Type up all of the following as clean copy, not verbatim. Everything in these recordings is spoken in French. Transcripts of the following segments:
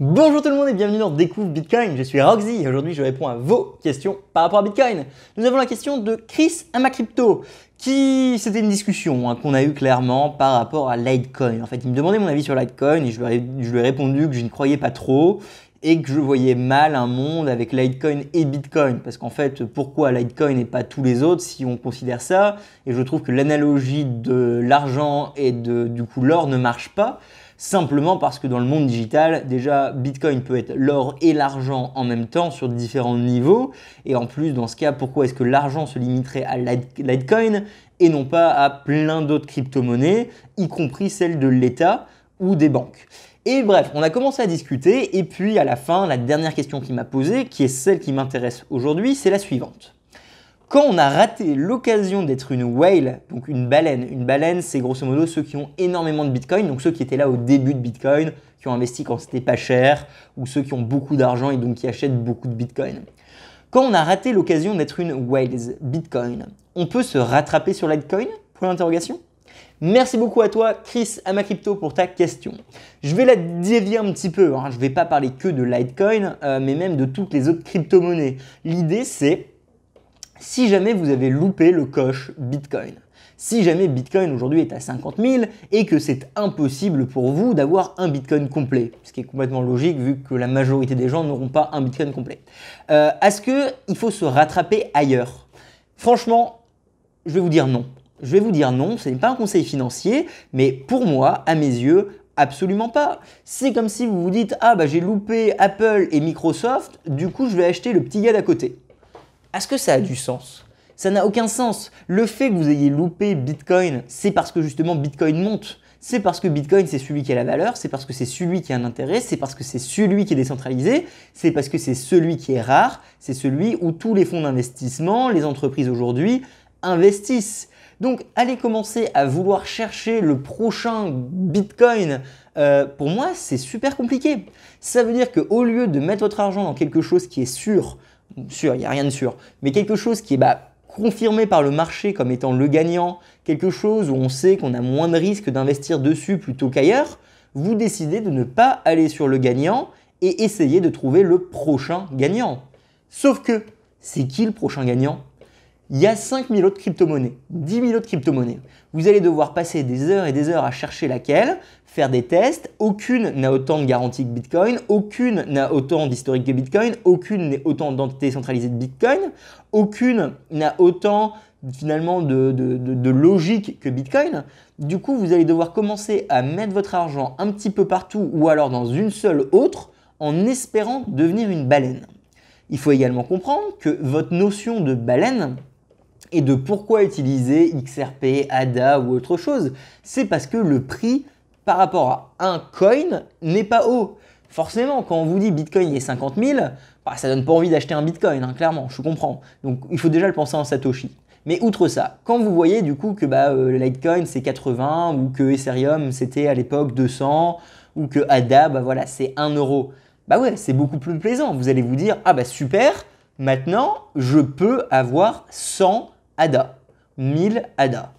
Bonjour tout le monde et bienvenue dans Découvre Bitcoin, je suis Roxy et aujourd'hui je réponds à vos questions par rapport à Bitcoin. Nous avons la question de Chris Amacrypto c'était une discussion qu'on a eue clairement par rapport à Litecoin. En fait il me demandait mon avis sur Litecoin et je lui ai répondu que je n'y croyais pas trop et que je voyais mal un monde avec Litecoin et Bitcoin. Parce qu'en fait pourquoi Litecoin et pas tous les autres si on considère ça? Et je trouve que l'analogie de l'argent et du coup l'or ne marche pas. Simplement parce que dans le monde digital, déjà, Bitcoin peut être l'or et l'argent en même temps sur différents niveaux. Et en plus, dans ce cas, pourquoi est-ce que l'argent se limiterait à Litecoin et non pas à plein d'autres crypto-monnaies, y compris celles de l'État ou des banques? Et bref, on a commencé à discuter et puis à la fin, la dernière question qu'il m'a posée, qui est celle qui m'intéresse aujourd'hui, c'est la suivante. Quand on a raté l'occasion d'être une whale, donc une baleine c'est grosso modo ceux qui ont énormément de Bitcoin, donc ceux qui étaient là au début de Bitcoin, qui ont investi quand c'était pas cher, ou ceux qui ont beaucoup d'argent et donc qui achètent beaucoup de Bitcoin. Quand on a raté l'occasion d'être une whale Bitcoin, on peut se rattraper sur Litecoin? Point d'interrogation. Merci beaucoup à toi, Chris Amacrypto, pour ta question. Je vais la dévier un petit peu, je ne vais pas parler que de Litecoin, mais même de toutes les autres crypto-monnaies. L'idée c'est si jamais vous avez loupé le coche Bitcoin, si jamais Bitcoin aujourd'hui est à 50 000 et que c'est impossible pour vous d'avoir un Bitcoin complet, ce qui est complètement logique vu que la majorité des gens n'auront pas un Bitcoin complet, est-ce qu'il faut se rattraper ailleurs? Franchement, je vais vous dire non. Je vais vous dire non, ce n'est pas un conseil financier, mais pour moi, à mes yeux, absolument pas. C'est comme si vous vous dites « Ah bah j'ai loupé Apple et Microsoft, du coup je vais acheter le petit gars d'à côté ». Est-ce que ça a du sens? Ça n'a aucun sens. Le fait que vous ayez loupé Bitcoin, c'est parce que justement Bitcoin monte. C'est parce que Bitcoin, c'est celui qui a la valeur, c'est parce que c'est celui qui a un intérêt, c'est parce que c'est celui qui est décentralisé, c'est parce que c'est celui qui est rare, c'est celui où tous les fonds d'investissement, les entreprises aujourd'hui, investissent. Donc, allez commencer à vouloir chercher le prochain Bitcoin, pour moi, c'est super compliqué. Ça veut dire qu'au lieu de mettre votre argent dans quelque chose qui est sûr, il n'y a rien de sûr, mais quelque chose qui est confirmé par le marché comme étant le gagnant, quelque chose où on sait qu'on a moins de risques d'investir dessus plutôt qu'ailleurs, vous décidez de ne pas aller sur le gagnant et essayer de trouver le prochain gagnant. Sauf que, c'est qui le prochain gagnant? Il y a 5000 autres crypto-monnaies, 10 000 autres crypto-monnaies. Vous allez devoir passer des heures et des heures à chercher laquelle, faire des tests. Aucune n'a autant de garantie que Bitcoin, aucune n'a autant d'historique que Bitcoin, aucune n'a autant d'entités centralisées de Bitcoin, aucune n'a autant finalement de logique que Bitcoin. Du coup, vous allez devoir commencer à mettre votre argent un petit peu partout ou alors dans une seule autre en espérant devenir une baleine. Il faut également comprendre que votre notion de baleine et de pourquoi utiliser XRP, ADA ou autre chose, c'est parce que le prix par rapport à un coin n'est pas haut. Forcément, quand on vous dit Bitcoin est 50 000, ça donne pas envie d'acheter un Bitcoin, clairement, je comprends. Donc il faut déjà le penser en Satoshi. Mais outre ça, quand vous voyez du coup que le Litecoin c'est 80 ou que Ethereum c'était à l'époque 200 ou que ADA voilà, c'est 1 euro, ouais, c'est beaucoup plus plaisant. Vous allez vous dire, ah super, maintenant je peux avoir 100 ADA, 1000 ADA.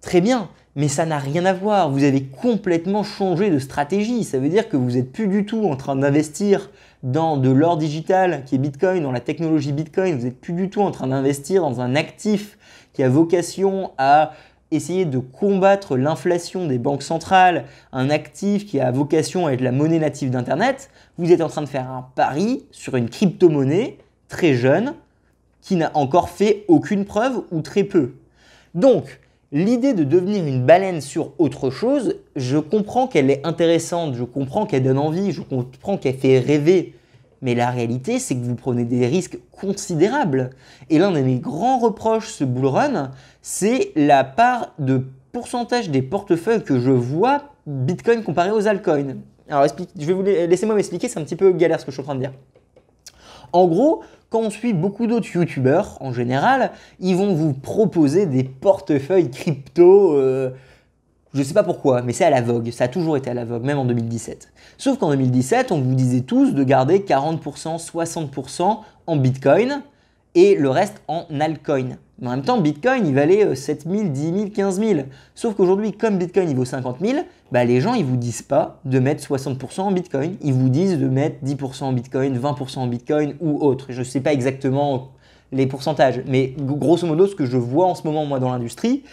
Très bien, mais ça n'a rien à voir. Vous avez complètement changé de stratégie. Ça veut dire que vous n'êtes plus du tout en train d'investir dans de l'or digital qui est Bitcoin, dans la technologie Bitcoin. Vous n'êtes plus du tout en train d'investir dans un actif qui a vocation à essayer de combattre l'inflation des banques centrales, un actif qui a vocation à être la monnaie native d'Internet. Vous êtes en train de faire un pari sur une crypto-monnaie très jeune qui n'a encore fait aucune preuve ou très peu. Donc, l'idée de devenir une baleine sur autre chose, je comprends qu'elle est intéressante, je comprends qu'elle donne envie, je comprends qu'elle fait rêver. Mais la réalité, c'est que vous prenez des risques considérables. Et l'un de mes grands reproches ce bull run, c'est la part de pourcentage des portefeuilles que je vois Bitcoin comparé aux altcoins. Alors, laissez-moi m'expliquer, c'est un petit peu galère ce que je suis en train de dire. En gros, quand on suit beaucoup d'autres youtubeurs, en général, ils vont vous proposer des portefeuilles crypto, je ne sais pas pourquoi, mais c'est à la vogue, ça a toujours été à la vogue, même en 2017. Sauf qu'en 2017, on vous disait tous de garder 40%, 60% en Bitcoin et le reste en altcoin. Mais en même temps, Bitcoin, il valait 7 000, 10 000, 15 000. Sauf qu'aujourd'hui, comme Bitcoin, il vaut 50 000, bah, les gens, ils vous disent pas de mettre 60% en Bitcoin. Ils vous disent de mettre 10% en Bitcoin, 20% en Bitcoin ou autre. Je ne sais pas exactement les pourcentages, mais grosso modo, ce que je vois en ce moment, moi, dans l'industrie,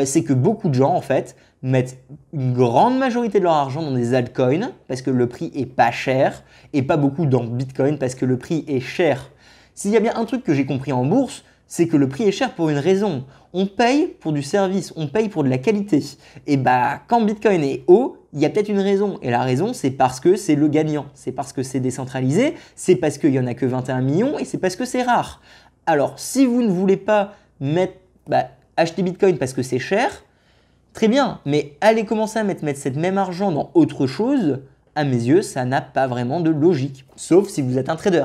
c'est que beaucoup de gens, en fait, mettent une grande majorité de leur argent dans des altcoins parce que le prix est pas cher et pas beaucoup dans Bitcoin parce que le prix est cher. S'il y a bien un truc que j'ai compris en bourse, c'est que le prix est cher pour une raison. On paye pour du service, on paye pour de la qualité. Et bah, quand Bitcoin est haut, il y a peut-être une raison. Et la raison, c'est parce que c'est le gagnant. C'est parce que c'est décentralisé, c'est parce qu'il n'y en a que 21 millions et c'est parce que c'est rare. Alors, si vous ne voulez pas acheter Bitcoin parce que c'est cher, très bien, mais allez commencer à mettre cet même argent dans autre chose, à mes yeux, ça n'a pas vraiment de logique. Sauf si vous êtes un trader.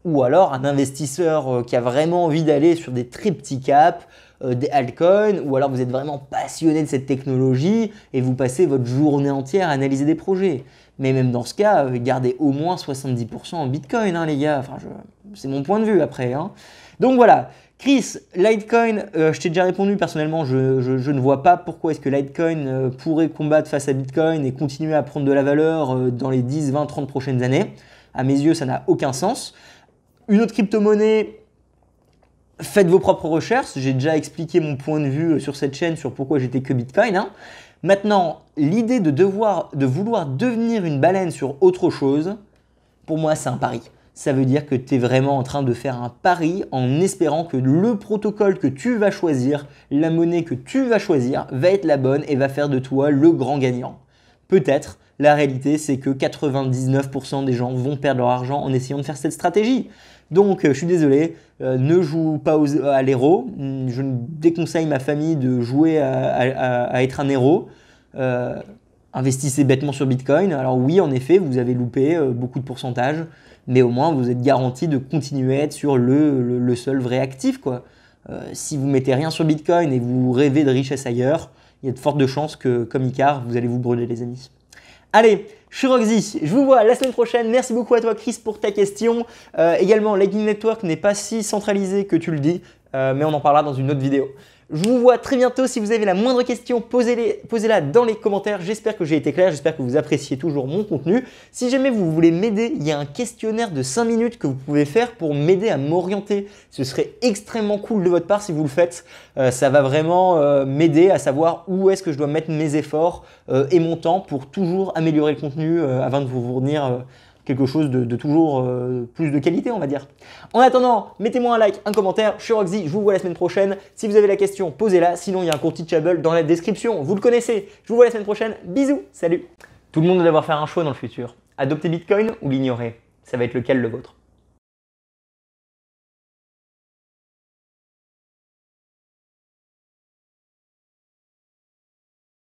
Ou alors un investisseur qui a vraiment envie d'aller sur des très petits caps, des altcoins, ou alors vous êtes vraiment passionné de cette technologie et vous passez votre journée entière à analyser des projets. Mais même dans ce cas, gardez au moins 70% en Bitcoin, hein, les gars. Enfin, c'est mon point de vue après. Hein. Donc voilà. Chris, Litecoin, je t'ai déjà répondu personnellement, je ne vois pas pourquoi est-ce que Litecoin pourrait combattre face à Bitcoin et continuer à prendre de la valeur dans les 10, 20, 30 prochaines années. À mes yeux, ça n'a aucun sens. Une autre crypto-monnaie, faites vos propres recherches. J'ai déjà expliqué mon point de vue sur cette chaîne sur pourquoi j'étais que Bitcoin. Hein. Maintenant, l'idée de vouloir devenir une baleine sur autre chose, pour moi, c'est un pari. Ça veut dire que tu es vraiment en train de faire un pari en espérant que le protocole que tu vas choisir, la monnaie que tu vas choisir, va être la bonne et va faire de toi le grand gagnant. Peut-être. La réalité, c'est que 99% des gens vont perdre leur argent en essayant de faire cette stratégie. Donc, je suis désolé, ne joue pas à l'héros. Je déconseille ma famille de jouer à être un héros. Investissez bêtement sur Bitcoin. Alors oui, en effet, vous avez loupé beaucoup de pourcentages, mais au moins, vous êtes garanti de continuer à être sur le seul vrai actif, quoi. Si vous mettez rien sur Bitcoin et vous rêvez de richesse ailleurs, il y a de fortes chances que, comme Icare, vous allez vous brûler, les amis. Allez, je suis Roxy, je vous vois la semaine prochaine. Merci beaucoup à toi Chris pour ta question. Également, Lightning Network n'est pas si centralisé que tu le dis, mais on en parlera dans une autre vidéo. Je vous vois très bientôt. Si vous avez la moindre question, posez-la dans les commentaires. J'espère que j'ai été clair, j'espère que vous appréciez toujours mon contenu. Si jamais vous voulez m'aider, il y a un questionnaire de 5 minutes que vous pouvez faire pour m'aider à m'orienter. Ce serait extrêmement cool de votre part si vous le faites. Ça va vraiment m'aider à savoir où est-ce que je dois mettre mes efforts et mon temps pour toujours améliorer le contenu afin de vous fournir quelque chose de toujours plus de qualité, on va dire. En attendant, mettez-moi un like, un commentaire. Je suis Roxy, je vous vois la semaine prochaine. Si vous avez la question, posez-la. Sinon, il y a un compte Teachable dans la description. Vous le connaissez. Je vous vois la semaine prochaine. Bisous, salut. Tout le monde doit devoir faire un choix dans le futur. Adopter Bitcoin ou l'ignorer? Ça va être lequel le vôtre?